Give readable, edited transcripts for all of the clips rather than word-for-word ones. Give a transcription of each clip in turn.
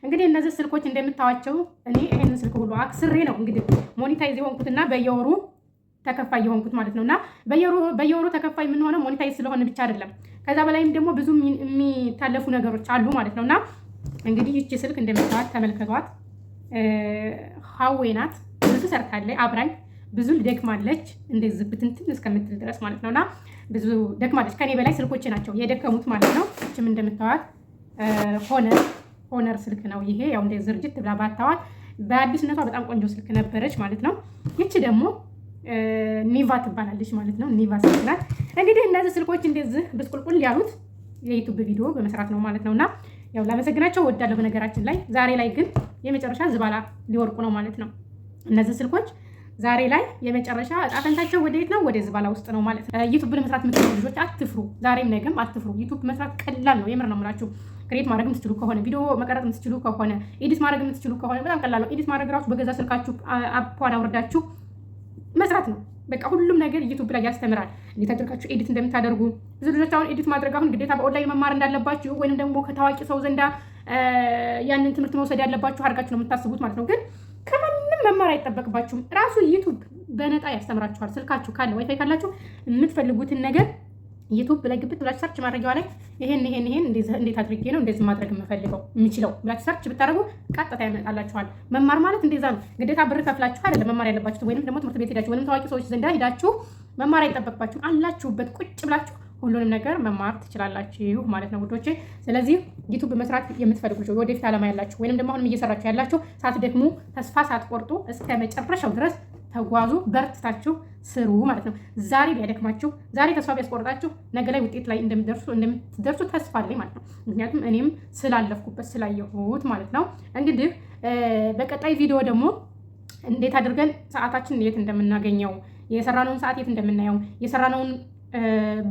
እንግዲህ እነዚህ ስልኮች እንደምታዋቸው እኔ ይሄንን ስልክ ሁሉ አክስሬ ነው እንግዲህ ሞኔታይዝ የሆንኩትና በየወሩ ተከፋይ የሆንኩት ማለት ነውና በየወሩ ተከፋይ የምንሆነው ሞኔታይዝ ስለሆነ ብቻ አይደለም። ከዛ በላይም ደግሞ ብዙ የሚታለፉ ነገሮች አሉ ማለት ነውና እንግዲህ ይቺ ስልክ እንደምታዋት ተመልከቷት። ሀዌ ናት። ብዙ ሰርታለች አብራኝ ብዙ ደክማለች። እንደዚህ ብትንትን እስከምትል ድረስ ማለት ነውና ብዙ ደክማለች። ከኔ በላይ ስልኮቼ ናቸው የደከሙት ማለት ነው። እችም እንደምታዋት ሆነር ስልክ ነው ይሄ። ያው እንደ ዝርጅት ብላ ባታዋት በአዲስነቷ በጣም ቆንጆ ስልክ ነበረች ማለት ነው። ይቺ ደግሞ ኒቫ ትባላለች ማለት ነው። ኒቫ ስልክ ናት። እንግዲህ እነዚህ ስልኮች እንደዚህ ብስቁልቁል ያሉት የዩቲዩብ ቪዲዮ በመስራት ነው ማለት ነውና ያው ላመሰግናቸው እወዳለሁ። በነገራችን ላይ ዛሬ ላይ ግን የመጨረሻ ዝባላ ሊወርቁ ነው ማለት ነው። እነዚህ ስልኮች ዛሬ ላይ የመጨረሻ እጣ ፈንታቸው ወዴት ነው? ወደ ዝባላ ውስጥ ነው ማለት ነው። ዩቲዩብ መስራት የምትችሉ ልጆች አትፍሩ። ዛሬም ነገም አትፍሩ። ዩቲዩብ መስራት ቀላል ነው። የምር ነው የምላችሁ። ክሬት ማድረግ የምትችሉ ከሆነ ቪዲዮ መቀረጽ የምትችሉ ከሆነ ኤዲት ማድረግ የምትችሉ ከሆነ በጣም ቀላል ነው። ኤዲት ማድረግ ራሱ በገዛ ስልካችሁ አፕዋን አውርዳችሁ መስራት ነው። በቃ ሁሉም ነገር ዩቲዩብ ላይ ያስተምራል። እንዴት አድርጋችሁ ኤዲት እንደምታደርጉ። ብዙ ልጆች አሁን ኤዲት ማድረግ አሁን ግዴታ በኦንላይን መማር እንዳለባችሁ ወይንም ደግሞ ከታዋቂ ሰው ዘንዳ ያንን ትምህርት መውሰድ ያለባችሁ አድርጋችሁ ነው የምታስቡት ማለት ነው። ግን ከማንም መማር አይጠበቅባችሁም። ራሱ ዩቲዩብ በነፃ ያስተምራችኋል። ስልካችሁ ካለ ዋይፋይ ካላችሁ የምትፈልጉትን ነገር ዩቲዩብ ላይ ግብት ብላችሁ ሰርች ማድረጊያዋ ላይ ይሄን እንዴት አድርጌ ነው እንደዚህ ማድረግ የምችለው ብላችሁ ሰርች ብታደርጉ ቀጥታ ያመጣላችኋል። መማር ማለት እንደዛ ነው። ግዴታ ብር ከፍላችሁ አይደለም መማር ያለባችሁ፣ ወይንም ደግሞ ትምህርት ቤት ሄዳችሁ ወይንም ታዋቂ ሰዎች ዘንዳ ሄዳችሁ መማር አይጠበቅባችሁም። አላችሁበት ቁጭ ብላችሁ ሁሉንም ነገር መማር ትችላላችሁ ማለት ነው ውዶቼ። ስለዚህ ዩቲዩብ መስራት የምትፈልጉ ልጆች ወደፊት ዓላማ ያላችሁ ወይንም ደግሞ አሁንም እየሰራችሁ ያላችሁ ሳትደክሙ ተስፋ ሳትቆርጡ እስከ መጨረሻው ድረስ ተጓዙ፣ በርትታችሁ ስሩ ማለት ነው። ዛሬ ቢያደክማችሁ፣ ዛሬ ተስፋ ቢያስቆርጣችሁ ነገ ላይ ውጤት ላይ እንደምትደርሱ ተስፋ አለኝ ማለት ነው። ምክንያቱም እኔም ስላለፍኩበት ስላየሁት ማለት ነው። እንግዲህ በቀጣይ ቪዲዮ ደግሞ እንዴት አድርገን ሰዓታችን የት እንደምናገኘው፣ የሰራነውን ሰዓት የት እንደምናየው፣ የሰራነውን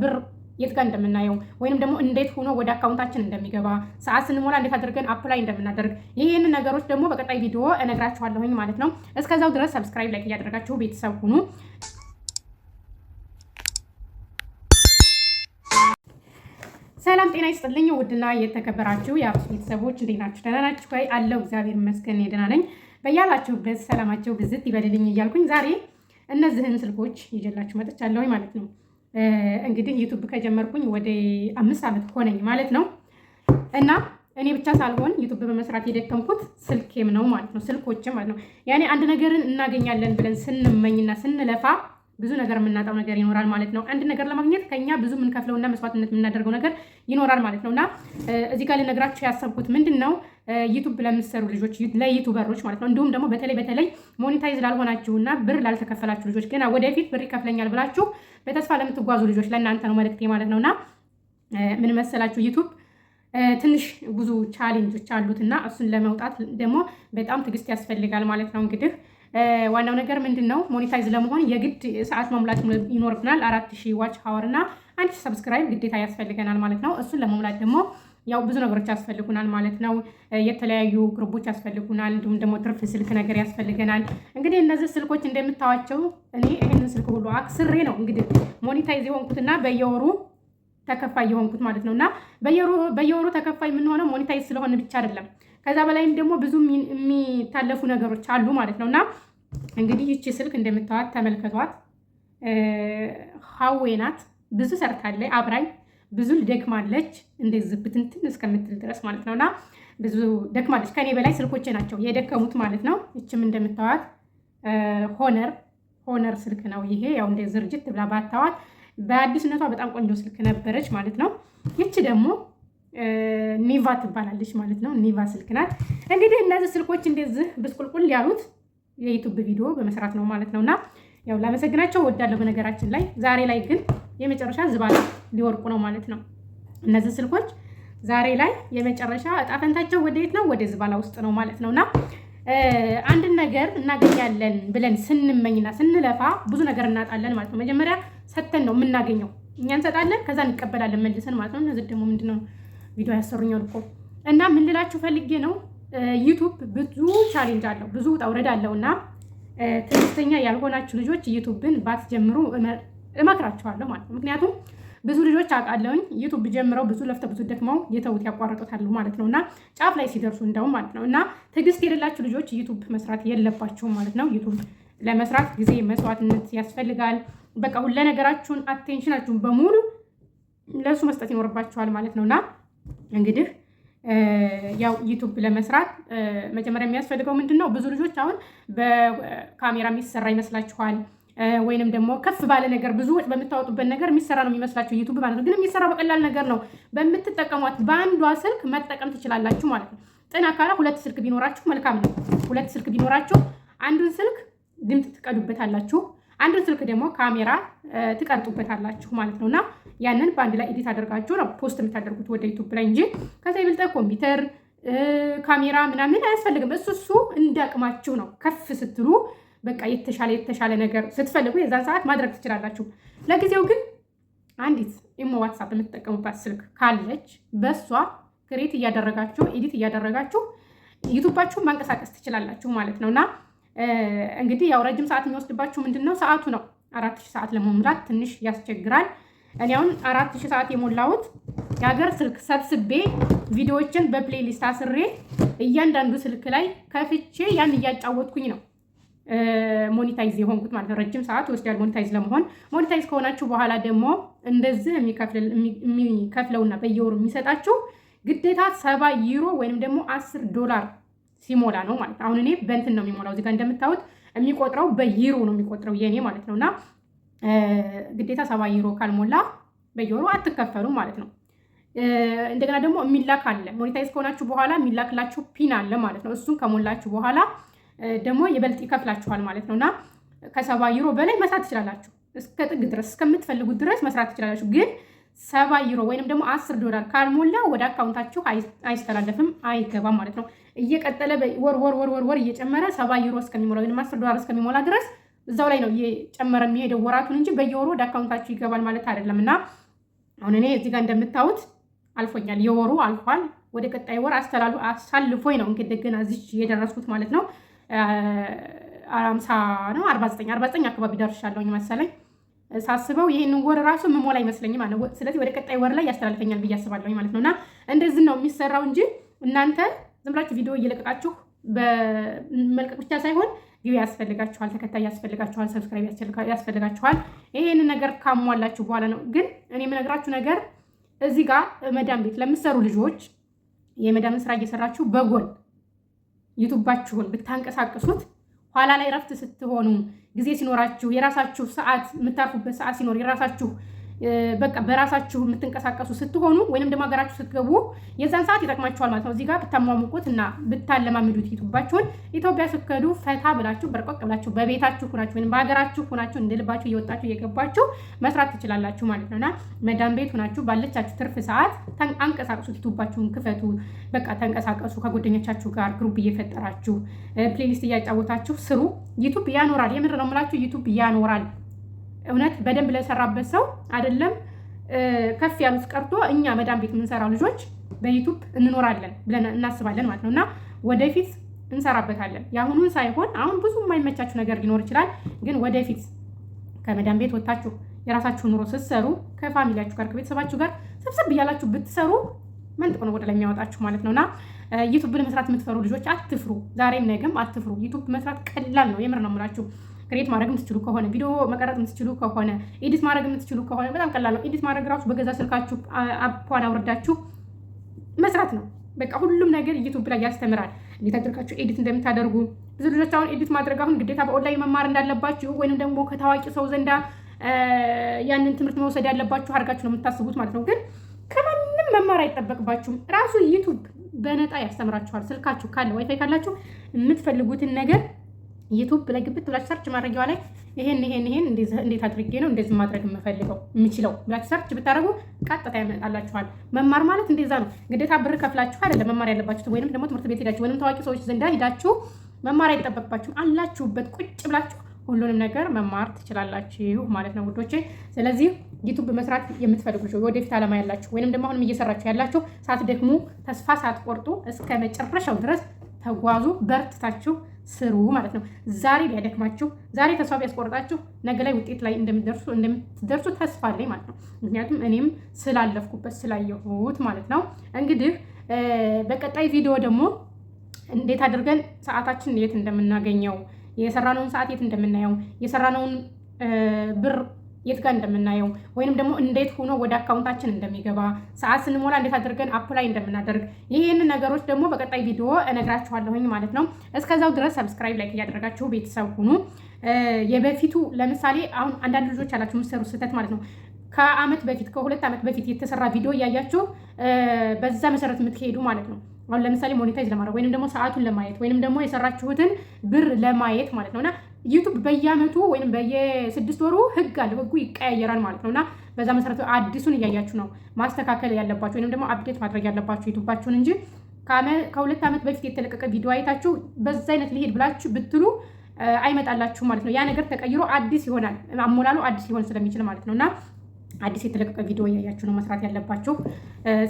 ብር የት ጋር እንደምናየው ወይንም ደግሞ እንዴት ሆኖ ወደ አካውንታችን እንደሚገባ ሰዓት ስንሞላ እንዴት አድርገን አፕላይ እንደምናደርግ ይሄንን ነገሮች ደግሞ በቀጣይ ቪዲዮ እነግራችኋለሁኝ ማለት ነው። እስከዛው ድረስ ሰብስክራይብ ላይክ እያደረጋችሁ ቤተሰብ ሁኑ። ሰላም ጤና ይስጥልኝ። ውድና የተከበራችሁ የአብስ ቤተሰቦች እንዴት ናችሁ? ደህና ናችሁ ወይ? አለው እግዚአብሔር ይመስገን ደህና ነኝ። በያላችሁበት ሰላማችሁ ብዝት ይበልልኝ እያልኩኝ ዛሬ እነዚህን ስልኮች ይዤላችሁ መጥቻለሁኝ ማለት ነው። እንግዲህ ዩቲዩብ ከጀመርኩኝ ወደ 5 ዓመት ሆነኝ ማለት ነው። እና እኔ ብቻ ሳልሆን ዩቲዩብ በመስራት የደከምኩት ስልኬም ነው ማለት ነው። ስልኮችም ማለት ነው። ያኔ አንድ ነገርን እናገኛለን ብለን ስንመኝና ስንለፋ ብዙ ነገር የምናጣው ነገር ይኖራል ማለት ነው። አንድ ነገር ለማግኘት ከኛ ብዙ የምንከፍለውና መስዋዕትነት የምናደርገው ነገር ይኖራል ማለት ነውና እዚህ ጋር ልነግራችሁ ያሰብኩት ምንድነው ዩቲዩብ ለምትሰሩ ልጆች ለዩቲዩበሮች ማለት ነው። እንዲሁም ደግሞ በተለይ ሞኔታይዝ ላልሆናችሁና ብር ላልተከፈላችሁ ልጆች ገና ወደፊት ብር ይከፍለኛል ብላችሁ በተስፋ ለምትጓዙ ልጆች ለእናንተ ነው መልእክቴ ማለት ነውና ምን መሰላችሁ ዩቲዩብ ትንሽ ብዙ ቻሌንጆች አሉትና እሱን ለመውጣት ደግሞ በጣም ትዕግስት ያስፈልጋል ማለት ነው። እንግዲህ ዋናው ነገር ምንድነው ሞኔታይዝ ለመሆን የግድ ሰዓት መሙላት ይኖርብናል። 4000 ዋች አወር እና 1000 ሰብስክራይብ ግዴታ ያስፈልገናል ማለት ነው። እሱን ለመሙላት ደግሞ ያው ብዙ ነገሮች ያስፈልጉናል ማለት ነው። የተለያዩ ግሩፖች ያስፈልጉናል፣ እንዲሁም ደግሞ ትርፍ ስልክ ነገር ያስፈልገናል። እንግዲህ እነዚህ ስልኮች እንደምታዋቸው እኔ ይሄንን ስልክ ሁሉ አክስሬ ነው እንግዲህ ሞኔታይዝ የሆንኩትና በየወሩ ተከፋይ የሆንኩት ማለት ነውና በየወሩ ተከፋይ የምንሆነው ሞኔታይዝ ስለሆነ ብቻ አይደለም። ከዛ በላይም ደግሞ ብዙ የሚታለፉ ነገሮች አሉ ማለት ነውና እንግዲህ ይቺ ስልክ እንደምታዋት ተመልከቷት። ሀዌ ናት። ብዙ ሰርታለች አብራኝ ብዙ ደክማለች። እንደዚህ ብትንትን እስከምትል ድረስ ማለት ነውና ብዙ ደክማለች። ከኔ በላይ ስልኮቼ ናቸው የደከሙት ማለት ነው። እችም እንደምታዋት ሆነር ስልክ ነው ይሄ። ያው እንደ ዝርጅት ብላ ባታዋት በአዲስነቷ በጣም ቆንጆ ስልክ ነበረች ማለት ነው። ይቺ ደግሞ ኒቫ ትባላለች ማለት ነው። ኒቫ ስልክ ናት። እንግዲህ እነዚህ ስልኮች እንደዚህ ብስቁልቁል ያሉት የዩቲዩብ ቪዲዮ በመስራት ነው ማለት ነውና ያው ላመሰግናቸው እወዳለሁ። በነገራችን ላይ ዛሬ ላይ ግን የመጨረሻ ዝባላ ሊወርቁ ነው ማለት ነው። እነዚህ ስልኮች ዛሬ ላይ የመጨረሻ እጣ ፈንታቸው ወዴት ነው? ወደ ዝባላ ውስጥ ነው ማለት ነውና አንድን ነገር እናገኛለን ብለን ስንመኝና ስንለፋ ብዙ ነገር እናጣለን ማለት ነው። መጀመሪያ ሰተን ነው የምናገኘው። እኛ እንሰጣለን፣ ከዛ እንቀበላለን መልሰን ማለት ነው። እነዚህ ደግሞ ምንድነው ቪዲዮ ያሰሩኛል እኮ እና ምን ልላችሁ ፈልጌ ነው ዩቲዩብ ብዙ ቻሌንጅ አለው፣ ብዙ ውጣ ውረድ አለውና ትዕግስተኛ ያልሆናችሁ ልጆች ዩቲዩብን ባትጀምሩ እመክራችኋለሁ ማለት ነው። ምክንያቱም ብዙ ልጆች አውቃለሁኝ ዩቱብ ጀምረው ብዙ ለፍተው ብዙ ደክመው የተውት ያቋርጡታሉ ማለት ነው። እና ጫፍ ላይ ሲደርሱ እንደውም ማለት ነው። እና ትዕግስት የሌላችሁ ልጆች ዩቱብ መስራት የለባችሁም ማለት ነው። ዩቱብ ለመስራት ጊዜ መስዋዕትነት ያስፈልጋል። በቃ ሁሉ ነገራችሁን አቴንሽናችሁን በሙሉ ለሱ መስጠት ይኖርባችኋል ማለት ነውና እንግዲህ ያው ዩቱብ ለመስራት መጀመሪያ የሚያስፈልገው ምንድነው? ብዙ ልጆች አሁን በካሜራ የሚሰራ ይመስላችኋል፣ ወይንም ደግሞ ከፍ ባለ ነገር ብዙ ወጥ በምታወጡበት ነገር የሚሰራ ነው የሚመስላችሁ ዩቱብ ማለት ነው። ግን የሚሰራው በቀላል ነገር ነው። በምትጠቀሟት በአንዷ ስልክ መጠቀም ትችላላችሁ ማለት ነው። ጥና ካላ 2 ስልክ ቢኖራችሁ መልካም ነው። 2 ስልክ ቢኖራችሁ አንዱን ስልክ ድምፅ ትቀዱበታላችሁ፣ አንዱን ስልክ ደግሞ ካሜራ ትቀርጡበታላችሁ ማለት ነውና ያንን በአንድ ላይ ኤዲት አድርጋችሁ ነው ፖስት የምታደርጉት ወደ ዩቱብ ላይ እንጂ ከዛ ይበልጥ ኮምፒውተር ካሜራ ምናምን አያስፈልግም። እሱ እንዳቅማችሁ ነው። ከፍ ስትሉ በቃ የተሻለ ነገር ስትፈልጉ የዛን ሰዓት ማድረግ ትችላላችሁ። ለጊዜው ግን አንዲት ኢሞ ዋትሳፕ የምትጠቀሙባት ስልክ ካለች በሷ ክሬት እያደረጋችሁ ኤዲት እያደረጋችሁ ዩቱባችሁን ማንቀሳቀስ ትችላላችሁ ማለት ነውና እንግዲህ ያው ረጅም ሰዓት የሚወስድባችሁ ምንድነው ሰዓቱ ነው። 4000 ሰዓት ለመሙላት ትንሽ ያስቸግራል። እኔ አሁን 4000 ሰዓት የሞላሁት የሀገር ስልክ ሰብስቤ ቪዲዮዎችን በፕሌሊስት አስሬ እያንዳንዱ ስልክ ላይ ከፍቼ ያን እያጫወትኩኝ ነው ሞኔታይዝ የሆንኩት ማለት ነው። ረጅም ሰዓት ወስዷል ሞኔታይዝ ለመሆን። ሞኔታይዝ ከሆናችሁ በኋላ ደግሞ እንደዚህ የሚከፍለውና በየወሩ የሚሰጣችሁ ግዴታ 70 ዩሮ ወይንም ደግሞ $10 ሲሞላ ነው ማለት ነው። አሁን እኔ በእንትን ነው የሚሞላው። እዚህ ጋር እንደምታዩት የሚቆጥረው በዩሮ ነው የሚቆጥረው የኔ ማለት ነውና ግዴታ 70 ዩሮ ካልሞላ በየወሩ አትከፈሉ ማለት ነው። እንደገና ደግሞ የሚላክ አለ። ሞኔታይዝ ከሆናችሁ በኋላ የሚላክላችሁ ፒን አለ ማለት ነው። እሱን ከሞላችሁ በኋላ ደግሞ ይበልጥ ይከፍላችኋል ማለት ነውና ከ70 ዩሮ በላይ መስራት ትችላላችሁ። እስከ ጥግ ድረስ እስከምትፈልጉት ድረስ መስራት ትችላላችሁ። ግን 70 ዩሮ ወይንም ደግሞ $10 ካልሞላ ወደ አካውንታችሁ አይስተላለፍም፣ አይገባም ማለት ነው። እየቀጠለ ወር እየጨመረ 70 ዩሮ እስከሚሞላ ወይንም $10 እስከሚሞላ ድረስ እዛው ላይ ነው እየጨመረ የሚሄደው ወራቱን እንጂ በየወሩ ወደ አካውንታችሁ ይገባል ማለት አይደለም። እና አሁን እኔ እዚህ ጋር እንደምታዩት አልፎኛል፣ የወሩ አልፏል። ወደ ቀጣይ ወር አሳልፎኝ ነው እንግዲህ ገና እዚህ የደረስኩት ማለት ነው። 50 ነው 49 አካባቢ ደርሻለሁኝ መሰለኝ ሳስበው። ይሄንን ወር ራሱ ምሞላ አይመስለኝም ማለት ነው። ስለዚህ ወደ ቀጣይ ወር ላይ ያስተላልፈኛል ብዬ አስባለሁኝ ማለት ነውና እንደዚህ ነው የሚሰራው እንጂ እናንተ ዝም ብላችሁ ቪዲዮ እየለቀቃችሁ በመልቀቅ ብቻ ሳይሆን ቪው ያስፈልጋችኋል፣ ተከታይ ያስፈልጋችኋል፣ ሰብስክራይብ ያስፈልጋችኋል። ይሄን ነገር ካሟላችሁ በኋላ ነው። ግን እኔ የምነግራችሁ ነገር እዚህ ጋር መዳም ቤት ለምትሰሩ ልጆች የመዳምን ስራ እየሰራችሁ በጎን ዩቱባችሁን ብታንቀሳቅሱት ኋላ ላይ ረፍት ስትሆኑ ጊዜ ሲኖራችሁ የራሳችሁ ሰዓት የምታርፉበት ሰዓት ሲኖር የራሳችሁ በቃ በራሳችሁ የምትንቀሳቀሱ ስትሆኑ ወይንም ደግሞ ሀገራችሁ ስትገቡ የዛን ሰዓት ይጠቅማችኋል ማለት ነው። እዚህ ጋር ብታሟሙቁት እና ብታለማምዱት ዩቱባችሁን ኢትዮጵያ ስትከዱ ፈታ ብላችሁ በርቆቅ ብላችሁ በቤታችሁ ሁናችሁ ወይንም በሀገራችሁ ሁናችሁ እንደልባችሁ እየወጣችሁ እየገባችሁ መስራት ትችላላችሁ ማለት ነውና መዳም ቤት ሁናችሁ ባለቻችሁ ትርፍ ሰዓት አንቀሳቅሱት፣ ዩቱባችሁን ክፈቱ። በቃ ተንቀሳቀሱ። ከጓደኞቻችሁ ጋር ግሩፕ እየፈጠራችሁ ፕሌሊስት እያጫወታችሁ ስሩ። ዩቱብ ያኖራል። የምር ነው የምላችሁ፣ ዩቱብ ያኖራል። እውነት በደንብ ለሰራበት ሰው አይደለም ከፍ ያሉት ቀርቶ እኛ መዳም ቤት የምንሰራው ልጆች በዩቱብ እንኖራለን ብለን እናስባለን ማለት ነውና ወደፊት እንሰራበታለን። የአሁኑን ሳይሆን አሁን ብዙ የማይመቻችሁ ነገር ሊኖር ይችላል። ግን ወደፊት ከመዳም ቤት ወጣችሁ የራሳችሁን ኑሮ ስትሰሩ ከፋሚሊያችሁ ጋር ከቤተሰባችሁ ጋር ሰብሰብ እያላችሁ ብትሰሩ መንጥቆ ነው ወደ ላይ የሚያወጣችሁ ማለት ነውና ዩቱብ ለመስራት የምትፈሩ ልጆች አትፍሩ። ዛሬም ነገም አትፍሩ። ዩቱብ መስራት ቀላል ነው። የምር ነው የምላችሁ። ክሬት ማድረግ የምትችሉ ከሆነ ቪዲዮ መቀረጥ የምትችሉ ከሆነ ኤዲት ማድረግ የምትችሉ ከሆነ በጣም ቀላል ነው። ኤዲት ማድረግ ራሱ በገዛ ስልካችሁ አፕዋን አውርዳችሁ መስራት ነው። በቃ ሁሉም ነገር ዩቱብ ላይ ያስተምራል። እንዴት አድርጋችሁ ኤዲት እንደምታደርጉ። ብዙ ልጆች አሁን ኤዲት ማድረግ አሁን ግዴታ በኦንላይን መማር እንዳለባችሁ ወይንም ደግሞ ከታዋቂ ሰው ዘንዳ ያንን ትምህርት መውሰድ ያለባችሁ አድርጋችሁ ነው የምታስቡት ማለት ነው። ግን ከማንም መማር አይጠበቅባችሁም። ራሱ ዩቱብ በነፃ ያስተምራችኋል። ስልካችሁ ካለ ዋይፋይ ካላችሁ የምትፈልጉትን ነገር ዩቱብ ላይ ግብት ብላችሁ ሰርች ማድረጊያዋ ላይ ይሄን እንዴት አድርጌ ነው እንደዚህ ማድረግ የምችለው ብላችሁ ሰርች ብታደርጉ ቀጥታ ያመጣላችኋል። መማር ማለት እንደዛ ነው። ግዴታ ብር ከፍላችሁ አይደለም መማር ያለባችሁ፣ ወይንም ደግሞ ትምህርት ቤት ሄዳችሁ ወይንም ታዋቂ ሰዎች ዘንዳ ሄዳችሁ መማር አይጠበቅባችሁም። አላችሁበት ቁጭ ብላችሁ ሁሉንም ነገር መማር ትችላላችሁ ማለት ነው ውዶቼ። ስለዚህ ዩቱብ መስራት የምትፈልጉ ልጆች ወደፊት ዓላማ ያላችሁ ወይንም ደግሞ አሁንም እየሰራችሁ ያላችሁ ሳትደክሙ ተስፋ ሳትቆርጡ እስከ መጨረሻው ድረስ ተጓዙ። በርትታችሁ ስሩ ማለት ነው። ዛሬ ቢያደክማችሁ፣ ዛሬ ተስፋ ቢያስቆርጣችሁ ነገ ላይ ውጤት ላይ እንደምትደርሱ ተስፋ አለኝ ማለት ነው። ምክንያቱም እኔም ስላለፍኩበት ስላየሁት ማለት ነው። እንግዲህ በቀጣይ ቪዲዮ ደግሞ እንዴት አድርገን ሰዓታችን የት እንደምናገኘው፣ የሰራነውን ሰዓት የት እንደምናየው፣ የሰራነውን ብር የት ጋር እንደምናየው ወይንም ደግሞ እንዴት ሆኖ ወደ አካውንታችን እንደሚገባ ሰዓት ስንሞላ እንዴት አድርገን አፕላይ እንደምናደርግ ይህን ነገሮች ደግሞ በቀጣይ ቪዲዮ እነግራችኋለሁኝ ማለት ነው። እስከዛው ድረስ ሰብስክራይብ፣ ላይክ እያደረጋችሁ ቤተሰብ ሁኑ። የበፊቱ ለምሳሌ አሁን አንዳንድ ልጆች ያላችሁ የምትሰሩ ስህተት ማለት ነው ከአመት በፊት ከ2 ዓመት በፊት የተሰራ ቪዲዮ እያያችሁ በዛ መሰረት የምትሄዱ ማለት ነው። አሁን ለምሳሌ ሞኔታይዝ ለማድረግ ወይንም ደግሞ ሰዓቱን ለማየት ወይንም ደግሞ የሰራችሁትን ብር ለማየት ማለት ነውና ዩቱብ በየአመቱ ወይንም በየ6 ወሩ ህግ አለው። ህጉ ይቀያየራል ማለት ነውና በዛ መሰረት አዲሱን እያያችሁ ነው ማስተካከል ያለባችሁ ወይንም ደግሞ አፕዴት ማድረግ ያለባችሁ ዩቱባችሁን እንጂ ከ2 ዓመት በፊት የተለቀቀ ቪዲዮ አይታችሁ በዛ አይነት ሊሄድ ብላችሁ ብትሉ አይመጣላችሁ ማለት ነው። ያ ነገር ተቀይሮ አዲስ ይሆናል። አሞላሉ አዲስ ሊሆን ስለሚችል ማለት ነውና አዲስ የተለቀቀ ቪዲዮ እያያችሁ ነው መስራት ያለባችሁ።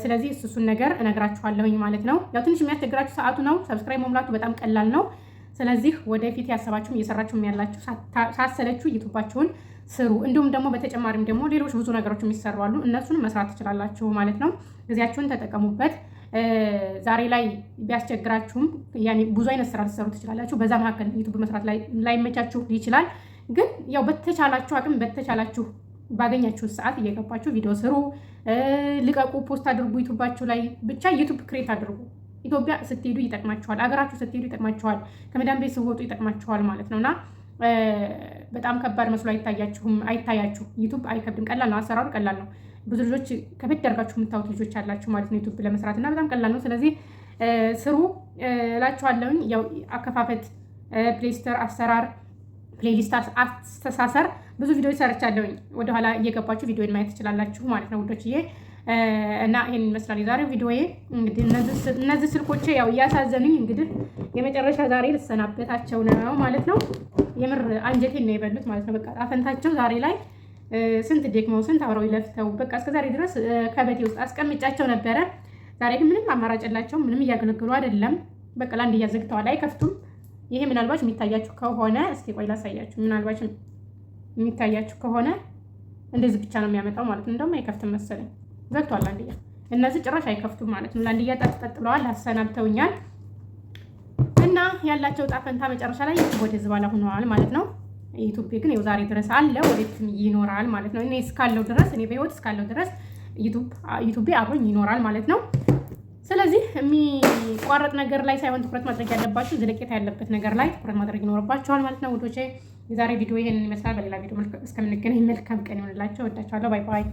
ስለዚህ እሱን ነገር እነግራችኋለሁኝ ማለት ነው። ያው ትንሽ የሚያስቸግራችሁ ሰዓቱ ነው። ሰብስክራይብ መሙላቱ በጣም ቀላል ነው። ስለዚህ ወደፊት ያሰባችሁም እየሰራችሁም ያላችሁ ሳሰለችሁ ዩቱባችሁን ስሩ። እንዲሁም ደግሞ በተጨማሪም ደግሞ ሌሎች ብዙ ነገሮች የሚሰሩ አሉ። እነሱን መስራት ትችላላችሁ ማለት ነው። ጊዜያችሁን ተጠቀሙበት። ዛሬ ላይ ቢያስቸግራችሁም ያኔ ብዙ አይነት ስራ ልትሰሩ ትችላላችሁ። በዛ መካከል ዩቱብ መስራት ላይመቻችሁ ይችላል። ግን ያው በተቻላችሁ አቅም በተቻላችሁ ባገኛችሁ ሰዓት እየገባችሁ ቪዲዮ ስሩ፣ ልቀቁ፣ ፖስት አድርጉ ዩቱባችሁ ላይ ብቻ ዩቱብ ክሬት አድርጉ። ኢትዮጵያ ስትሄዱ ይጠቅማችኋል፣ አገራችሁ ስትሄዱ ይጠቅማችኋል፣ ከመዳን ቤት ስትወጡ ይጠቅማችኋል ማለት ነውና በጣም ከባድ መስሎ አይታያችሁ። ዩቱብ አይከብድም፣ ቀላል ነው፣ አሰራሩ ቀላል ነው። ብዙ ልጆች ከበድ አድርጋችሁ የምታዩት ልጆች አላችሁ ማለት ነው ዩቱብ ለመስራት እና በጣም ቀላል ነው። ስለዚህ ስሩ እላችኋለሁኝ። ያው አከፋፈት፣ ፕሌይስተር አሰራር፣ ፕሌሊስት አስተሳሰር ብዙ ቪዲዮዎች ሰርቻለሁኝ። ወደኋላ እየገባችሁ ቪዲዮን ማየት ትችላላችሁ ማለት ነው ውዶችዬ። እና ይሄን ይመስላል የዛሬው ቪዲዮዬ። እንግዲህ እነዚህ ስልኮቼ ያው እያሳዘኑኝ እንግዲህ የመጨረሻ ዛሬ ልሰናበታቸው ነው ማለት ነው። የምር አንጀቴን ነው የበሉት ማለት ነው። በቃ አፈንታቸው ዛሬ ላይ ስንት ደክመው ስንት አብረው ይለፍተው በቃ እስከ ዛሬ ድረስ ከቤቴ ውስጥ አስቀምጫቸው ነበረ። ዛሬ ግን ምንም አማራጭ የላቸውም፣ ምንም እያገለገሉ አይደለም። በቃ ለአንድ እያዘግተዋል፣ አይከፍቱም። ይሄ ምናልባት የሚታያችሁ ከሆነ እስኪ ቆይ ላሳያችሁ። ምናልባት የሚታያችሁ ከሆነ እንደዚህ ብቻ ነው የሚያመጣው ማለት ነው። እንደውም አይከፍትም መሰለኝ፣ ዘግቷል አንድያ። እነዚህ ጭራሽ አይከፍቱም ማለት ነው። ለአንድያ ጠጥ ብለዋል፣ አሰናብተውኛል። እና ያላቸው ጣፈንታ መጨረሻ ላይ ወደ ዝባላ ሆነዋል ማለት ነው። ዩቲዩብ ግን ያው ዛሬ ድረስ አለ፣ ወደፊትም ይኖራል ማለት ነው። እኔ እስካለው ድረስ እኔ በህይወት እስካለው ድረስ ዩቲዩብ አብሮኝ ይኖራል ማለት ነው። ስለዚህ የሚቋረጥ ነገር ላይ ሳይሆን ትኩረት ማድረግ ያለባችሁ ዘለቄታ ያለበት ነገር ላይ ትኩረት ማድረግ ይኖርባችኋል ማለት ነው ውዶቼ። የዛሬ ቪዲዮ ይሄንን ይመስላል። በሌላ ቪዲዮ እስከምንገናኝ መልካም ቀን ይሆንላችሁ። ወዳችኋለሁ። ባይ ባይ።